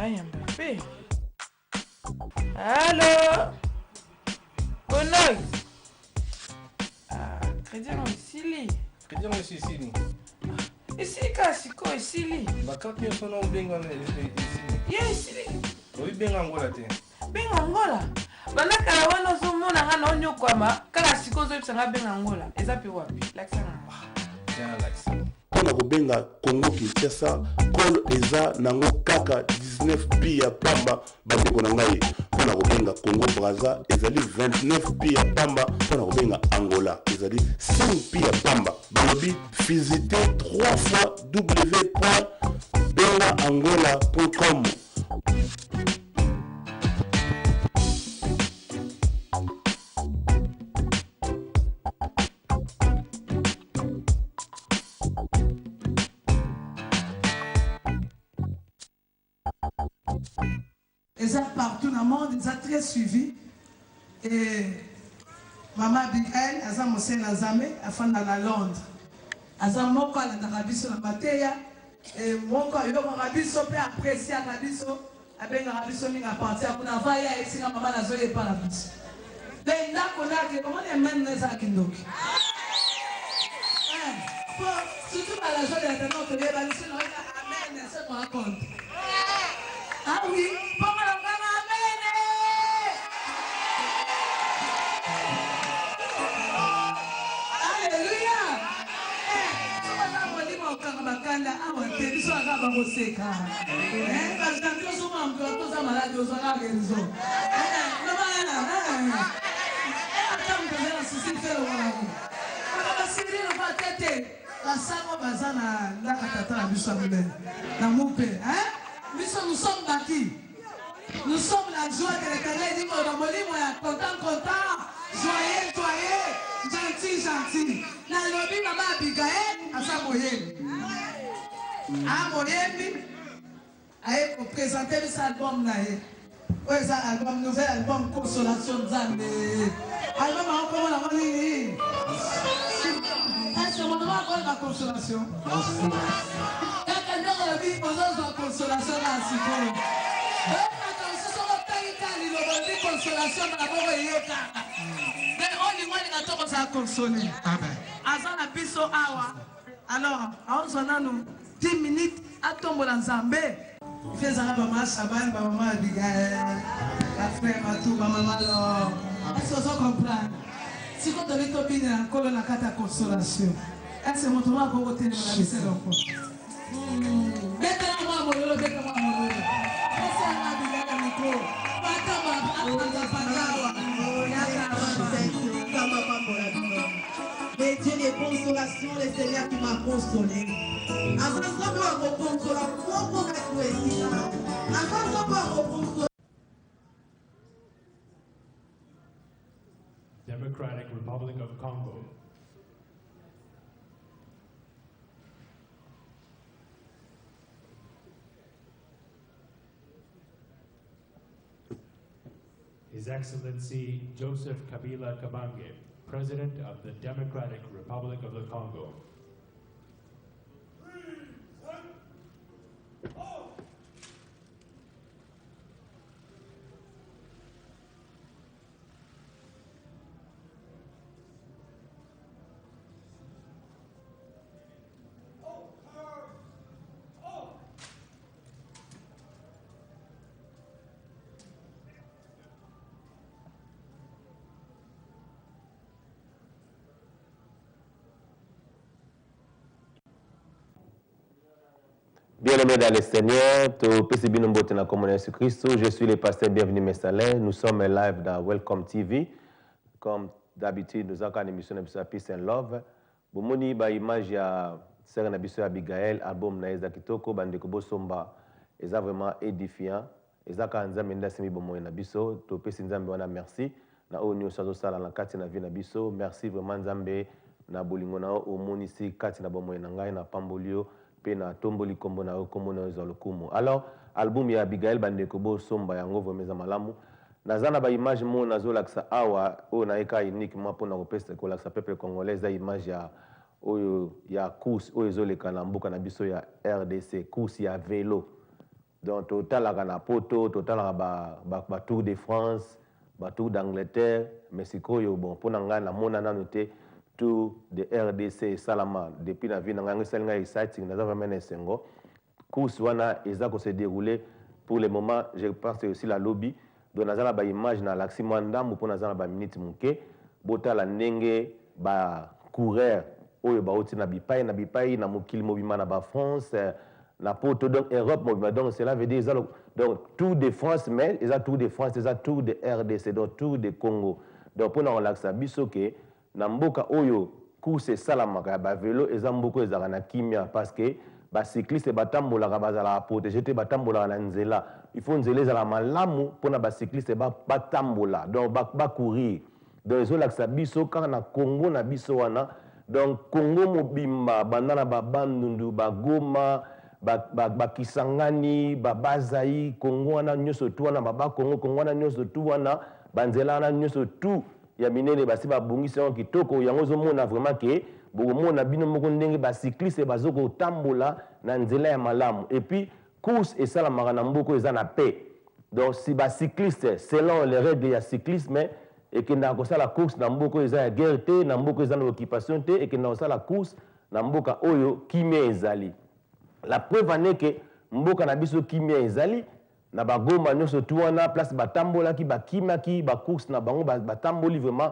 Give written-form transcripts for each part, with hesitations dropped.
Mbappé. Allô? Bonne crédit non ici. Crédit non ici. Ici Kasiko ici. Bakati son nom benga ici. Yes ici. Oui benga Angola te. Benga Angola. Bana kala wana so mona hana onyo kwama kala siko zo bisanga benga Angola. Ezapi wapi? Laksana. Jana laksana. Pona kobenga Congo Kinshasa kolo eza nango kaka 19 pi ya pamba bandeko na ngai. Pona kobenga Congo Brazza ezali 29 pi ya pamba. Pona kobenga Angola ezali 5 pi ya pamba. Balobi visitez 3 fois www.bengaangola.com. Ils sont partout dans le monde, ils sont très suivis. Et Maman Abigail, elle a monté dans Zambie, elle a dans Londres. Elle a monté dans l'Arabie sur la bataille. Et moi, quand il y a l'Arabie sur la apprécier l'Arabie sur l'Arabie sur la partie, on a vaillé avec si la maman n'a pas de l'Arabie. Mais là, on a dit, comment on est même dans ça qui nous surtout à la journée de notre vie, amen, c'est mon raconte. Ah oui, pour moi, amen. Alléluia. Nous sommes bâtis. Nous sommes la joie que l'Éternel dit content, joyeux, gentil. La lobby maman Abigail, à sa moyenne. À moyenne, elle a présenté cet album là. Oui, c'est un album, nouvel album Consolation de Zambé. Album à comment la monnaie. C'est mon nom à la consolation. Quelqu'un dans la vie, aux autres consolation là, si bon. Consolation dans la mais on dit moi les gâteaux ça consoler. Azana biso awa. Alors, on nous 10 minutes à tomber dans Zambé. Fais ça maman Chaban, maman Abigail, la frère Matou, maman alors. Est-ce que vous comprenez? Si vous donnez ton bien encore la carte consolation. Est-ce que mon tour va voter dans la mission encore? Mettez-la moi mon mettez-la moi. Est-ce que Abigail a micro? Mais Dieu des consolations, le Seigneur qui m'a consolé. Democratic Republic of Congo. His Excellency Joseph Kabila Kabange, President of the Democratic Republic of the Congo. Bien-aimés dans le Seigneur, je suis le pasteur Bienvenu Messalin. Nous sommes live dans Welcome TV. Comme d'habitude, nous avons une émission de Peace and Love. Bomoni ba image ya sœur Nabiso Abigail, album na eza kitoko bandeko bosomba eza vraiment édifiant. Eza ka nzambe ndasimi bomo na biso, to pesi nzambe wana merci. Na o nyo sazo sala na kati na vie na biso. Merci vraiment nzambe na bolingo na o monisi kati na bomo na ngai na pambolio. Pena tomboli kombo na kombo na zolokumu. Alors album ya Abigail bandeko bo somba yango vomeza malamu. Nazana ba image mo nazolakisa awa o na eka unique mo pona kopesa ko lakisa peuple congolais za image ya oyo ya course oyo ezoleka na mboka na biso ya RDC course ya vélo. Donc total à Poto, total à Tour de France, Tour d'Angleterre, Mexico yo bon pour nanga na mona na noté Tour de RDC Salama depuis la vie nanga ngesalinga exciting na vraiment nesengo. Course wana ezako se dérouler pour le moment, je pense que aussi la lobby donc nazala ba image na l'axi mwandambu pour nazala ba minute muke bota la ndenge ba courir oyo ba oti na bipai na mokili mobima na ba France na poto donc Europe mobima donc cela veut dire donc Tour de France mais eza Tour de France eza Tour de RDC donc Tour de Congo donc pour na relaxa biso ke na mboka oyo course salamaka ba vélo eza mboko ezaka na kimia parce que ba cycliste batambolaka bazala protéger te batambolaka na nzela il faut nzela ezala malamu mpona ba cycliste batambola donc ba courir donc ezolakisa biso kaka na Congo na biso wana donc Congo mobimba banda na babandundu bagoma bakisangani babazai Congo wana nyonso tu wana Congo wana nyonso tu wana banzela wana nyonso tu ya minene basi babungisi yango kitoko yango ozomona vraiment ke bokomona bino moko ndenge bacycliste bazokotambola na nzela ya malamu et puis course esalamaka na mboka eza na paix donc si bacycliste selon les règles ya cyclisme ekendaka kosala course na mboka eza ya guerre te na mboka eza na occupation te ekendaka kosala course na mboka oyo kimia ezali la preuve ane ke mboka na biso kimia ezali na bagoma nyonso tu wana place batambolaki bakimaki bacourse na bango batamboli vraiment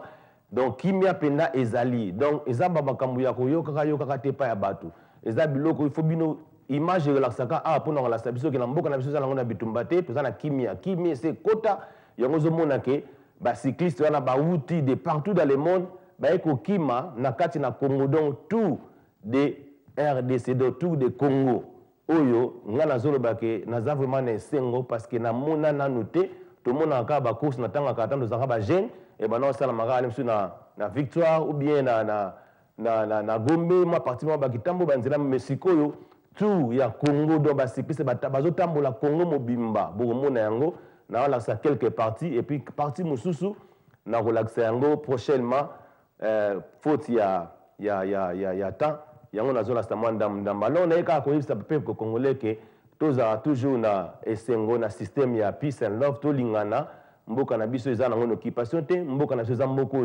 donc kimia penda ezali donc eza makambo ya koyokaka te pa ya bato eza biloko il faut bino image relaxaka mpona kolakisa biso ke na mboka na biso eza nango na bitumba te toza na kimia se kota yango ozomona ke bacycliste wana bauti de partout dans le monde baye kokima na kati na Congo donc Tour de RDC donc Tour de Congo oyo nga nazoloba ke naza vraiment na esengo parce que namona nanu te tomonaka kaka bacourse na ntango kaka ntango tozalaka bagene e bana osalamaka ale mosusu na victoire ou bien na gombe mwa parti mwa bakitambo banzela mesika oyo Tour ya Congo donc bacycliste bazotambola Congo mobimba bokomona yango naolakisa quelques parties et puis partie mosusu nakolakisa yango prochainement faute ya temps yango nazolakisa mwa ndamba alors naye kaka koyebisa peuple congolais ke tozala toujours na esengo na système ya peace and love tolingana mboka na biso eza nango na occupation te mboka na biso eza mboka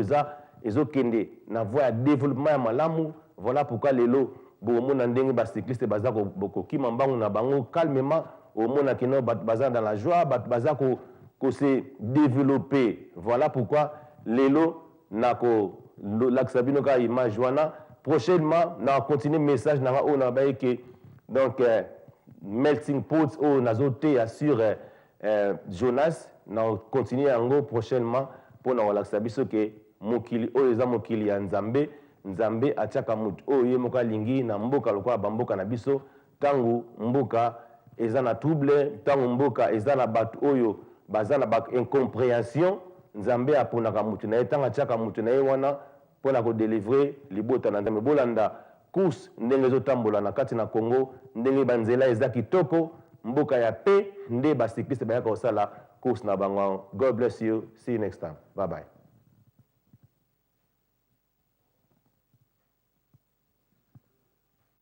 ezokende na voie ya développement ya malamu voilà pourquoi lelo bokomona ndenge bacycliste baza kokima mbango na bango calmement omona kino baza dans la joie baza se développer voilà pourquoi lelo nakolakisa bino kaka image wana prochainement na continuer message na oyo na baye ke donc melting pot oyo nazoteya sur Jonas na continuer yango prochainement mpona kolakisa biso ke mokili oyo eza mokili ya nzambe atiaka motu oyo ye moko alingi na mboka lokola bamboka na biso ntango mboka eza na trouble ntango mboka eza na bato oyo baza na incompréhension nzambe aponaka motu na ye ntango atiaka motu na ye wana mpona kodelivre libota na nzambe bolanda course ndenge ezotambola na kati na Congo ndenge banzela eza kitoko mboka ya paix nde bacycliste bayaka kosala course na bango. God bless you. See you next time. Bye bye.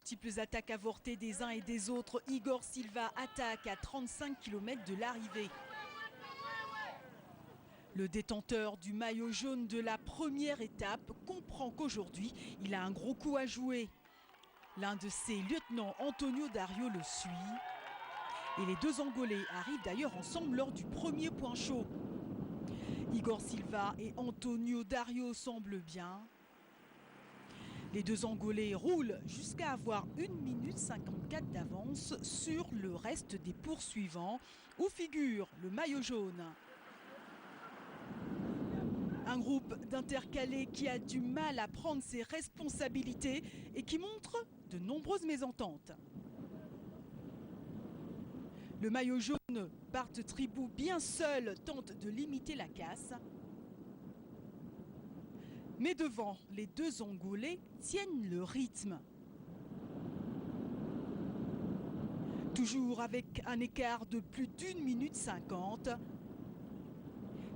Multiples attaques avortées des uns et des autres. Igor Silva attaque à 35 km de l'arrivée. Le détenteur du maillot jaune de la première étape comprend qu'aujourd'hui, il a un gros coup à jouer. L'un de ses lieutenants, Antonio Dario, le suit. Et les deux Angolais arrivent d'ailleurs ensemble lors du premier point chaud. Igor Silva et Antonio Dario semblent bien. Les deux Angolais roulent jusqu'à avoir 1 minute 54 d'avance sur le reste des poursuivants, où figure le maillot jaune. Un groupe d'intercalés qui a du mal à prendre ses responsabilités et qui montre de nombreuses mésententes. Le maillot jaune, Bart Tribou, bien seul, tente de limiter la casse. Mais devant, les deux Angolais tiennent le rythme. Toujours avec un écart de plus d'1 minute 50.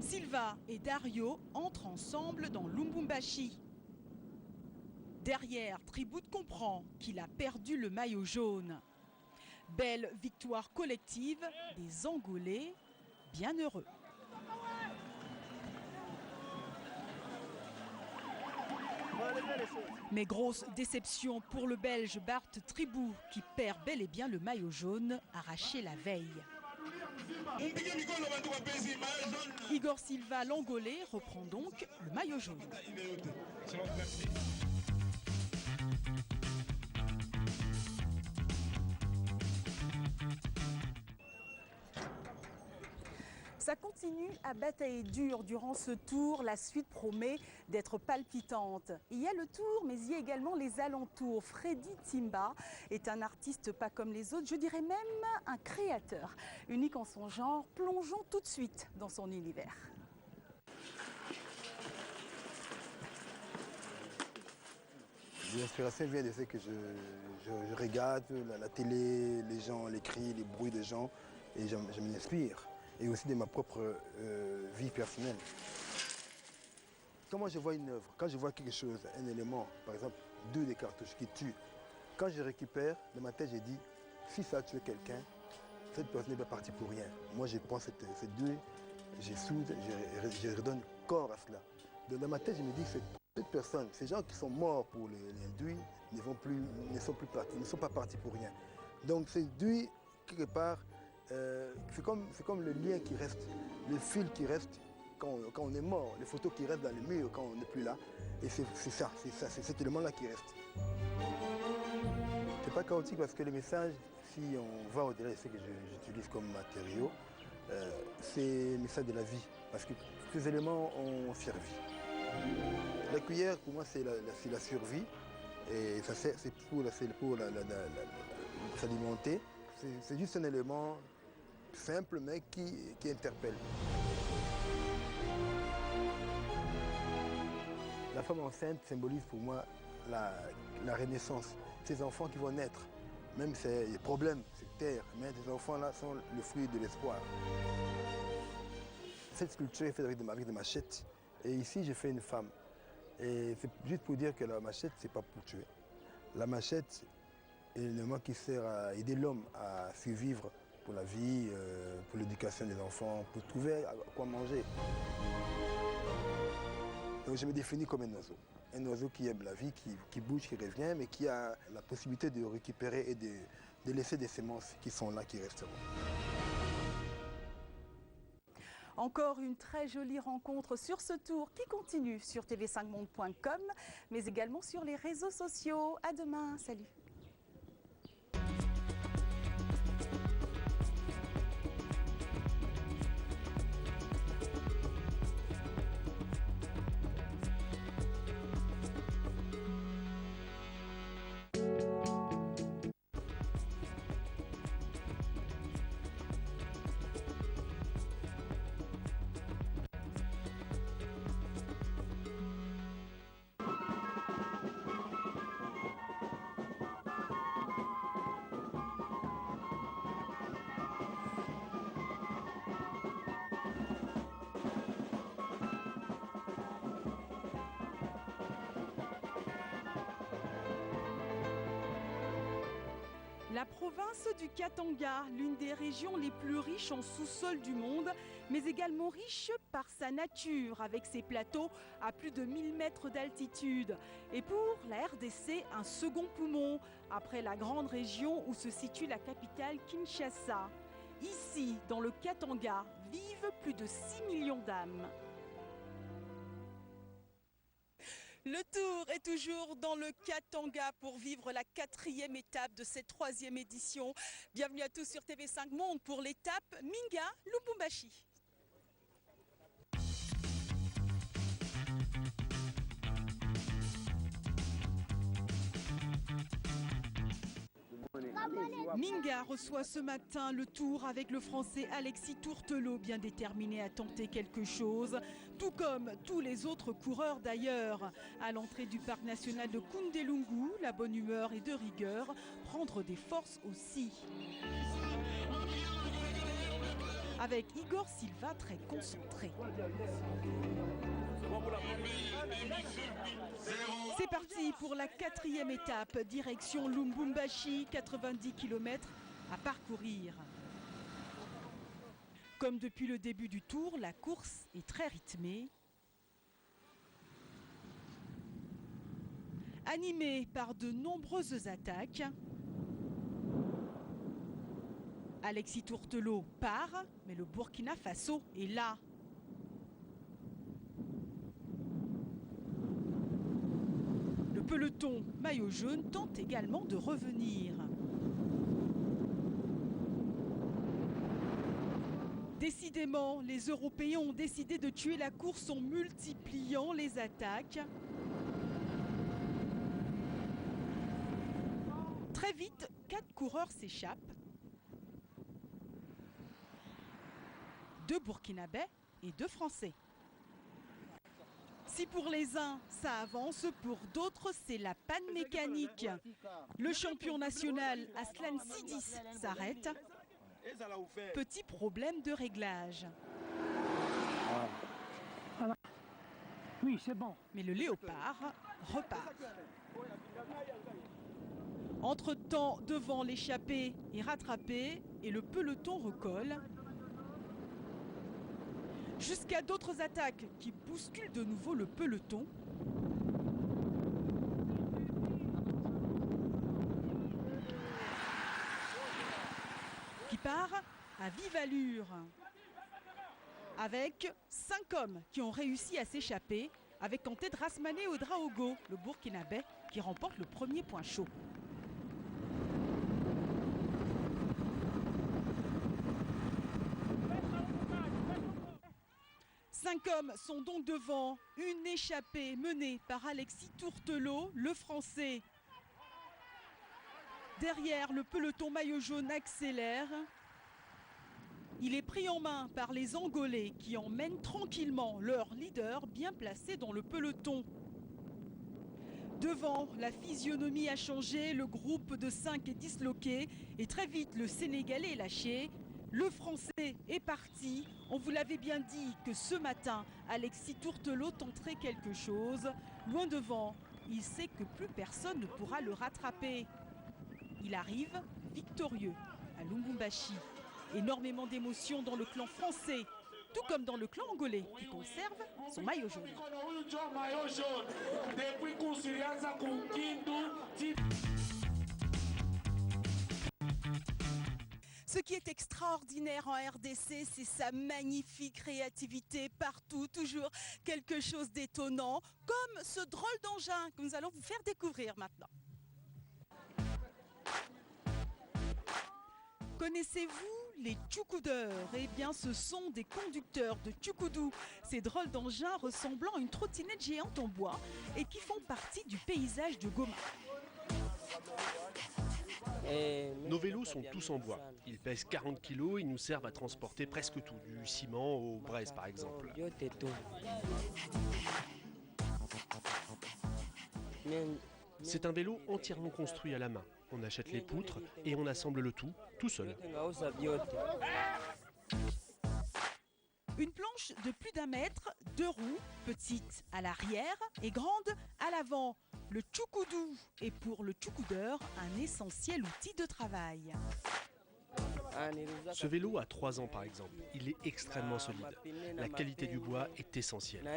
Silva et Dario entrent ensemble dans Lubumbashi. Derrière, Tribut comprend qu'il a perdu le maillot jaune. Belle victoire collective des Angolais, bien heureux. Mais grosse déception pour le Belge Bart Tribou qui perd bel et bien le maillot jaune arraché la veille. Igor Silva, l'Angolais, reprend donc le maillot jaune. Ça continue à batailler dur durant ce tour. La suite promet d'être palpitante. Il y a le tour, mais il y a également les alentours. Freddy Timba est un artiste pas comme les autres, je dirais même un créateur. Unique en son genre, plongeons tout de suite dans son univers. L'inspiration vient de ce que je regarde, la télé, les gens, les cris, les bruits des gens, et je m'inspire. Et aussi de ma propre vie personnelle. Quand moi je vois une œuvre, quand je vois quelque chose, un élément, par exemple 2 des cartouches qui tuent, quand je récupère, dans ma tête j'ai dit, si ça a tué quelqu'un, cette personne n'est pas partie pour rien. Moi je prends ces 2, je soude, je redonne corps à cela. Dans ma tête je me dis que cette personne, ces gens qui sont morts pour l'induit, ne sont pas partis pour rien. Donc ces induits, quelque part, c'est comme le lien qui reste, le fil qui reste quand on est mort, les photos qui restent dans les murs quand on n'est plus là. Et c'est cet élément-là qui reste. C'est pas chaotique parce que le message, si on va au-delà de ce que j'utilise comme matériau, c'est le message de la vie. Parce que ces éléments ont servi. La cuillère, pour moi, c'est la survie. Et ça c'est pour s'alimenter. C'est juste un élément simple mais qui interpelle. La femme enceinte symbolise pour moi la renaissance. Ces enfants qui vont naître, même s'il y a des problèmes sur Terre, mais ces enfants-là sont le fruit de l'espoir. Cette sculpture est faite avec des machettes. Et ici, j'ai fait une femme. Et c'est juste pour dire que la machette, c'est pas pour tuer. La machette est l'élément qui sert à aider l'homme à survivre pour la vie, pour l'éducation des enfants, pour trouver à quoi manger. Donc je me définis comme un oiseau. Un oiseau qui aime la vie, qui bouge, qui revient, mais qui a la possibilité de récupérer et de laisser des semences qui sont là, qui resteront. Encore une très jolie rencontre sur ce tour qui continue sur tv5monde.com, mais également sur les réseaux sociaux. À demain, salut. La province du Katanga, l'une des régions les plus riches en sous-sol du monde, mais également riche par sa nature, avec ses plateaux à plus de 1000 mètres d'altitude. Et pour la RDC, un second poumon, après la grande région où se situe la capitale Kinshasa. Ici, dans le Katanga, vivent plus de 6 millions d'âmes. Le tour est toujours dans le Katanga pour vivre la 4e étape de cette 3e édition. Bienvenue à tous sur TV5 Monde pour l'étape Minga-Lubumbashi. Minga reçoit ce matin le tour avec le Français Alexis Tourtelot, bien déterminé à tenter quelque chose, tout comme tous les autres coureurs d'ailleurs. À l'entrée du parc national de Kundelungu, la bonne humeur est de rigueur, prendre des forces aussi. Avec Igor Silva très concentré. C'est parti pour la 4e étape, direction Lubumbashi, 90 km. à parcourir. Comme depuis le début du tour, la course est très rythmée. Animée par de nombreuses attaques. Alexis Tourtelot part, mais le Burkina Faso est là. Le peloton maillot jaune tente également de revenir. Décidément, les Européens ont décidé de tuer la course en multipliant les attaques. Très vite, 4 coureurs s'échappent. 2 Burkinabés et 2 Français. Si pour les uns, ça avance, pour d'autres, c'est la panne mécanique. Le champion national Aslan Sidis s'arrête. Petit problème de réglage. Oui, c'est bon. Mais le léopard repart. Entre-temps, devant, l'échappée est rattrapée et le peloton recolle. Jusqu'à d'autres attaques qui bousculent de nouveau le peloton. Qui part à vive allure. Avec 5 hommes qui ont réussi à s'échapper, avec en tête Rasmané Ouedraogo, le Burkinabé, qui remporte le premier point chaud. Cinq hommes sont donc devant, une échappée menée par Alexis Tourtelot, le Français. Derrière, le peloton maillot jaune accélère. Il est pris en main par les Angolais qui emmènent tranquillement leur leader bien placé dans le peloton. Devant, la physionomie a changé, le groupe de 5 est disloqué et très vite le Sénégalais est lâché. Le Français est parti. On vous l'avait bien dit que ce matin, Alexis Tourtelot tenterait quelque chose. Loin devant, il sait que plus personne ne pourra le rattraper. Il arrive victorieux à Lubumbashi. Énormément d'émotions dans le clan français, tout comme dans le clan angolais qui conserve son maillot jaune. Ce qui est extraordinaire en RDC, c'est sa magnifique créativité partout, toujours quelque chose d'étonnant, comme ce drôle d'engin que nous allons vous faire découvrir maintenant. Connaissez-vous les tchoukoudeurs? Eh bien, ce sont des conducteurs de tchoukoudou, ces drôles d'engins ressemblant à une trottinette géante en bois et qui font partie du paysage de Goma. Nos vélos sont tous en bois. Ils pèsent 40 kg et nous servent à transporter presque tout, du ciment au braise par exemple. C'est un vélo entièrement construit à la main. On achète les poutres et on assemble le tout seul. Une planche de plus d'1 mètre, 2 roues, petite à l'arrière et grande à l'avant. Le tchoukoudou est pour le tchoukoudeur un essentiel outil de travail. Ce vélo a 3 ans par exemple. Il est extrêmement solide. La qualité du bois est essentielle.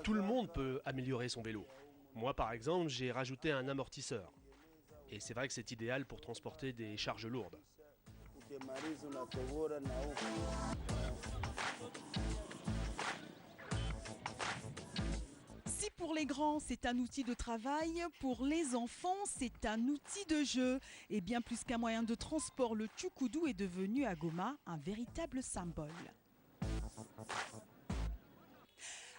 Tout le monde peut améliorer son vélo. Moi par exemple, j'ai rajouté un amortisseur. Et c'est vrai que c'est idéal pour transporter des charges lourdes. Si pour les grands c'est un outil de travail, pour les enfants c'est un outil de jeu. Et bien plus qu'un moyen de transport, le tchoukoudou est devenu à Goma un véritable symbole.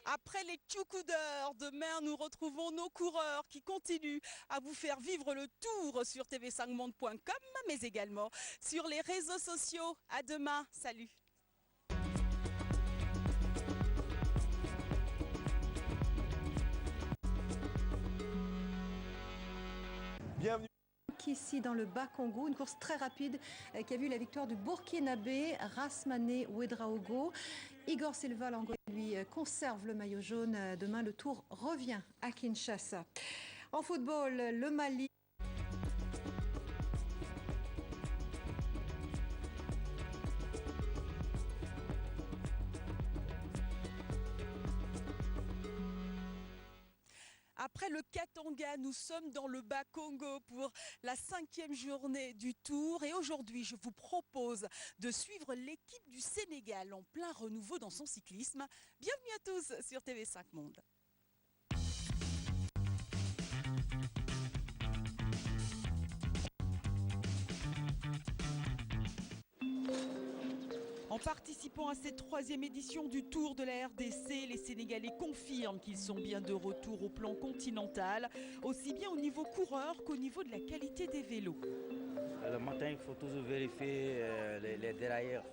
Après les tchoukoudeurs, demain nous retrouvons nos coureurs qui continuent à vous faire vivre le tour sur tv5monde.com, mais également sur les réseaux sociaux. À demain, salut. Bienvenue. Ici dans le Bas-Congo, une course très rapide qui a vu la victoire du Burkinabé Rasmané Ouedraogo. Igor Silva, l'Angolais, lui, conserve le maillot jaune. Demain, le tour revient à Kinshasa. En football, le Mali. Après le Katanga, nous sommes dans le Bas-Congo pour la 5e journée du Tour. Et aujourd'hui, je vous propose de suivre l'équipe du Sénégal en plein renouveau dans son cyclisme. Bienvenue à tous sur TV5 Monde. En participant à cette 3e édition du Tour de la RDC, les Sénégalais confirment qu'ils sont bien de retour au plan continental, aussi bien au niveau coureur qu'au niveau de la qualité des vélos. Le matin, il faut toujours vérifier les dérailleurs,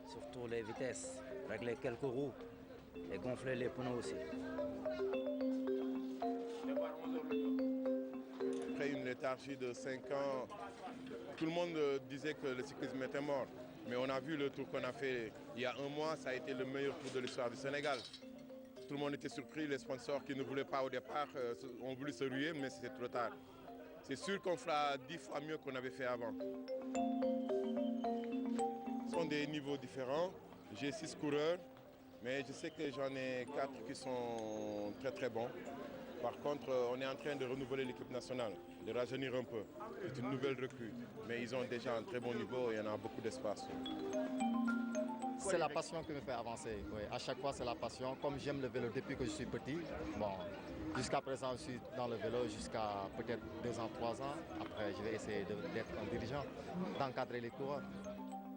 surtout les vitesses, régler quelques roues et gonfler les pneus aussi. Après une léthargie de 5 ans, tout le monde disait que le cyclisme était mort. Mais on a vu le tour qu'on a fait il y a un mois, ça a été le meilleur tour de l'histoire du Sénégal. Tout le monde était surpris, les sponsors qui ne voulaient pas au départ ont voulu se ruer, mais c'était trop tard. C'est sûr qu'on fera 10 fois mieux qu'on avait fait avant. Ce sont des niveaux différents. J'ai 6 coureurs, mais je sais que j'en ai 4 qui sont très très bons. Par contre, on est en train de renouveler l'équipe nationale, de rajeunir un peu. C'est une nouvelle recrue, mais ils ont déjà un très bon niveau et il y en a beaucoup d'espace. C'est la passion qui me fait avancer. Oui. À chaque fois, c'est la passion. Comme j'aime le vélo depuis que je suis petit, bon, jusqu'à présent, je suis dans le vélo jusqu'à peut-être 2 ans, 3 ans. Après, je vais essayer d'être un dirigeant, d'encadrer les coureurs.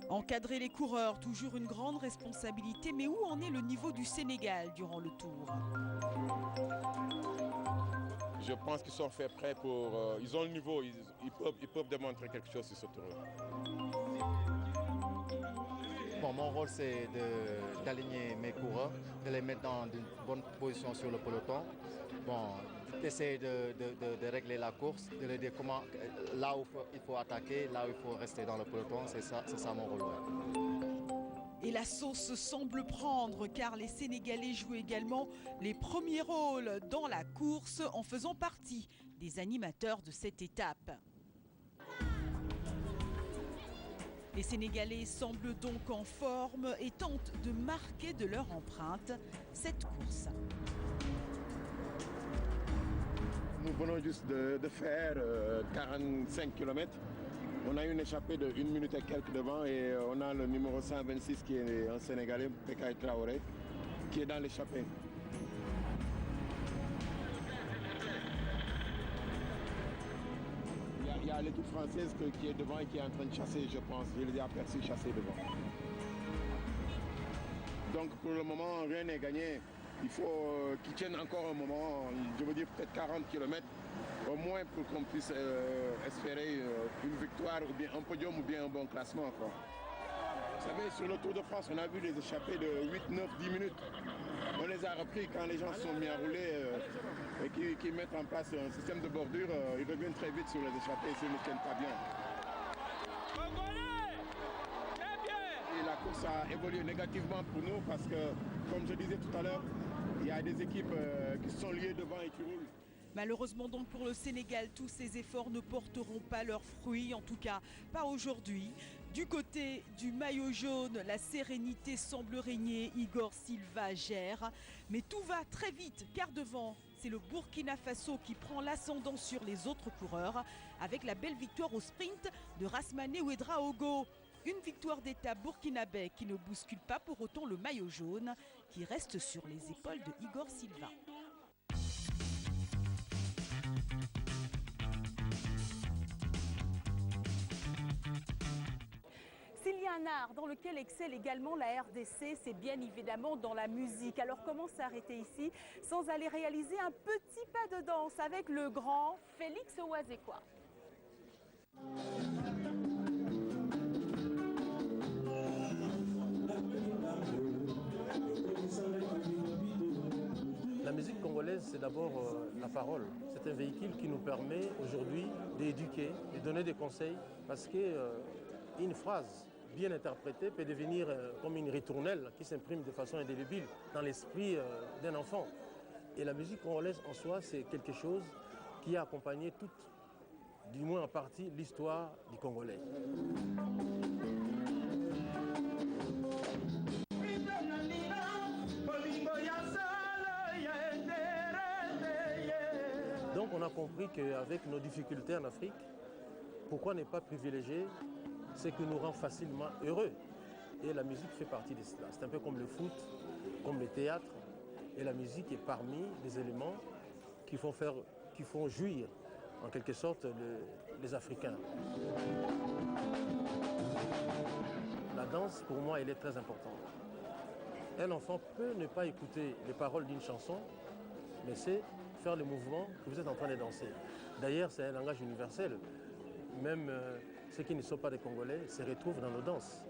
Encadrer les coureurs, toujours une grande responsabilité, mais où en est le niveau du Sénégal durant le Tour ? Je pense qu'ils sont faits prêts pour... ils ont le niveau, ils peuvent démontrer quelque chose sur ce tour-là. Bon, mon rôle, c'est d'aligner mes coureurs, de les mettre dans une bonne position sur le peloton. Bon, d'essayer de régler la course, de les dire comment, là où il faut attaquer, là où il faut rester dans le peloton, c'est ça mon rôle. Et la sauce semble prendre car les Sénégalais jouent également les premiers rôles dans la course en faisant partie des animateurs de cette étape. Les Sénégalais semblent donc en forme et tentent de marquer de leur empreinte cette course. Nous venons juste de faire 45 km. On a une échappée de 1 minute et quelques devant et on a le numéro 126 qui est un Sénégalais, Pekaï Traoré, qui est dans l'échappée. Il y a l'équipe française qui est devant et qui est en train de chasser, je pense. Je l'ai aperçu chasser devant. Donc pour le moment, rien n'est gagné. Il faut qu'ils tiennent encore un moment, je veux dire peut-être 40 km, au moins pour qu'on puisse espérer une victoire, ou bien un podium, ou bien un bon classement. Quoi. Vous savez, sur le Tour de France, on a vu les échappées de 8, 9, 10 minutes. On les a repris quand les gens se sont mis à rouler et qui mettent en place un système de bordure, ils reviennent très vite sur les échappées s'ils ne tiennent pas bien. Et la course a évolué négativement pour nous parce que, comme je disais tout à l'heure, il y a des équipes qui sont liées devant et qui roulent. Malheureusement donc pour le Sénégal, tous ces efforts ne porteront pas leurs fruits, en tout cas pas aujourd'hui. Du côté du maillot jaune, la sérénité semble régner, Igor Silva gère. Mais tout va très vite car devant, c'est le Burkina Faso qui prend l'ascendant sur les autres coureurs avec la belle victoire au sprint de Rasmane Ouedraogo. Une victoire d'étape burkinabé qui ne bouscule pas pour autant le maillot jaune qui reste sur les épaules de Igor Silva. S'il y a un art dans lequel excelle également la RDC, c'est bien évidemment dans la musique. Alors comment s'arrêter ici sans aller réaliser un petit pas de danse avec le grand Félix Ouazekwa. La musique congolaise, c'est d'abord la parole. C'est un véhicule qui nous permet aujourd'hui d'éduquer, de donner des conseils, parce qu'une phrase bien interprétée, peut devenir comme une ritournelle qui s'imprime de façon indélébile dans l'esprit d'un enfant. Et la musique congolaise en soi, c'est quelque chose qui a accompagné toute, du moins en partie, l'histoire du Congolais. Donc on a compris qu'avec nos difficultés en Afrique, pourquoi ne pas privilégier ce qui nous rend facilement heureux? Et la musique fait partie de cela. C'est un peu comme le foot, comme le théâtre. Et la musique est parmi les éléments qui font jouir en quelque sorte les Africains. La danse, pour moi, elle est très importante. Un enfant peut ne pas écouter les paroles d'une chanson, mais c'est faire le mouvement que vous êtes en train de danser. D'ailleurs, c'est un langage universel. Même ceux qui ne sont pas des Congolais se retrouvent dans nos danses.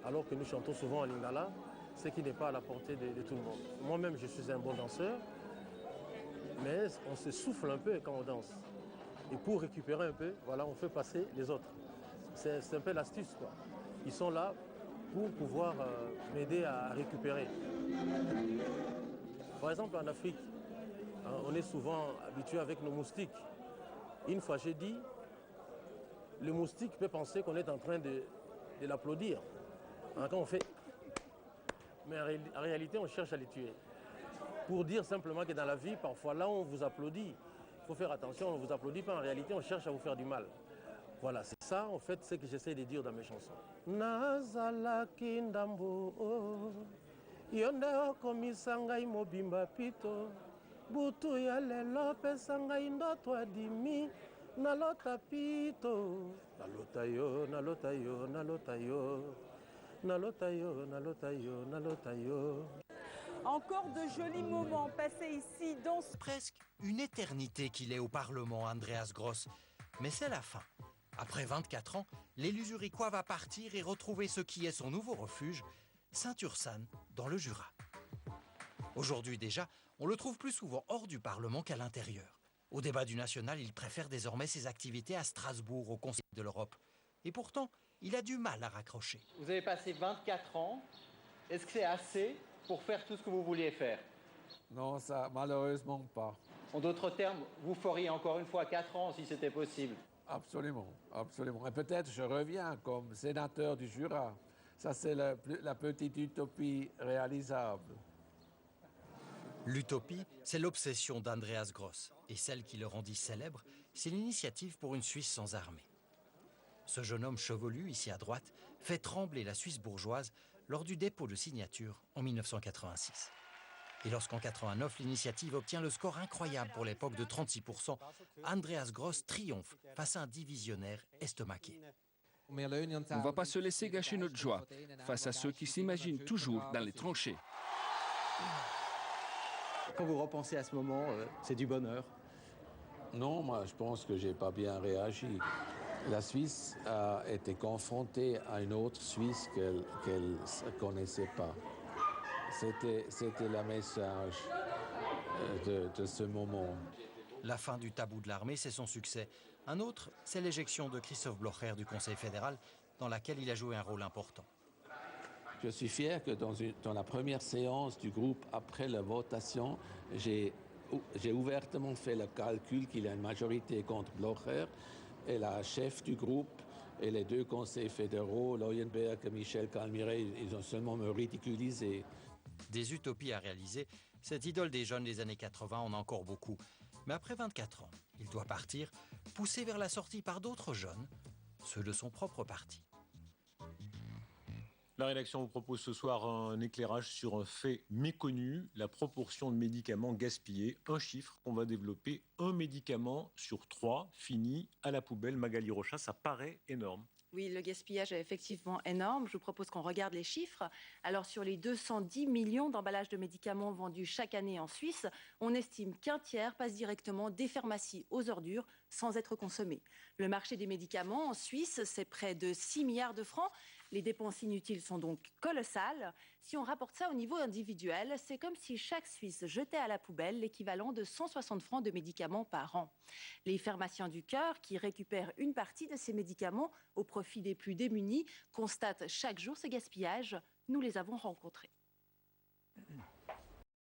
Alors que nous chantons souvent en lingala, ce qui n'est pas à la portée de tout le monde. Moi-même, je suis un bon danseur, mais on se souffle un peu quand on danse. Et pour récupérer un peu, voilà, on fait passer les autres. C'est un peu l'astuce, quoi. Ils sont là pour pouvoir m'aider à récupérer. Par exemple, en Afrique, on est souvent habitué avec nos moustiques. Une fois, j'ai dit, le moustique peut penser qu'on est en train de l'applaudir. Quand on fait... Mais en réalité, on cherche à les tuer. Pour dire simplement que dans la vie, parfois, là, on vous applaudit. Il faut faire attention, on ne vous applaudit pas. En réalité, on cherche à vous faire du mal. Voilà, c'est ça, en fait, ce que j'essaie de dire dans mes chansons. Nazalaki ndambo, yonde okomisa ngai mobimba pito, butu ya lelo pesa ngai ndoto adimi, nalota pito, nalota yo, nalota yo, nalota yo, nalota yo, nalota yo, nalota yo. Encore de jolis moments passés ici dans... Presque une éternité qu'il est au Parlement, Andreas Gross. Mais c'est la fin. Après 24 ans, l'élu zurichois va partir et retrouver ce qui est son nouveau refuge, Saint-Ursanne, dans le Jura. Aujourd'hui déjà, on le trouve plus souvent hors du Parlement qu'à l'intérieur. Au débat du national, il préfère désormais ses activités à Strasbourg, au Conseil de l'Europe. Et pourtant, il a du mal à raccrocher. Vous avez passé 24 ans. Est-ce que c'est assez pour faire tout ce que vous vouliez faire? Non, ça, malheureusement pas. En d'autres termes, vous feriez encore une fois 4 ans si c'était possible? Absolument, absolument. Et peut-être je reviens comme sénateur du Jura. Ça, c'est la petite utopie réalisable. L'utopie, c'est l'obsession d'Andreas Gross. Et celle qui le rendit célèbre, c'est l'initiative pour une Suisse sans armée. Ce jeune homme chevelu, ici à droite, fait trembler la Suisse bourgeoise lors du dépôt de signature en 1986. Et lorsqu'en 89, l'initiative obtient le score incroyable pour l'époque de 36%, Andreas Gross triomphe face à un divisionnaire estomaqué. On ne va pas se laisser gâcher notre joie face à ceux qui s'imaginent toujours dans les tranchées. Quand vous repensez à ce moment, c'est du bonheur? Non, moi je pense que j'ai pas bien réagi. La Suisse a été confrontée à une autre Suisse qu'elle ne connaissait pas. C'était le message de ce moment. La fin du tabou de l'armée, c'est son succès. Un autre, c'est l'éjection de Christophe Blocher du Conseil fédéral, dans laquelle il a joué un rôle important. Je suis fier que dans la première séance du groupe, après la votation, j'ai ouvertement fait le calcul qu'il y a une majorité contre Blocher, et la chef du groupe et les deux conseils fédéraux, Leuenberg et Michel Calmiret, ils ont seulement me ridiculisé. Des utopies à réaliser, cette idole des jeunes des années 80 en a encore beaucoup. Mais après 24 ans, il doit partir, poussé vers la sortie par d'autres jeunes, ceux de son propre parti. La rédaction vous propose ce soir un éclairage sur un fait méconnu, la proportion de médicaments gaspillés. Un chiffre qu'on va développer, 1 médicament sur 3 fini à la poubelle. Magali Rocha, ça paraît énorme. Oui, le gaspillage est effectivement énorme. Je vous propose qu'on regarde les chiffres. Alors, sur les 210 millions d'emballages de médicaments vendus chaque année en Suisse, on estime qu'un tiers passe directement des pharmacies aux ordures sans être consommé. Le marché des médicaments en Suisse, c'est près de 6 milliards de francs. Les dépenses inutiles sont donc colossales. Si on rapporte ça au niveau individuel, c'est comme si chaque Suisse jetait à la poubelle l'équivalent de 160 francs de médicaments par an. Les pharmaciens du cœur, qui récupèrent une partie de ces médicaments au profit des plus démunis, constatent chaque jour ce gaspillage. Nous les avons rencontrés.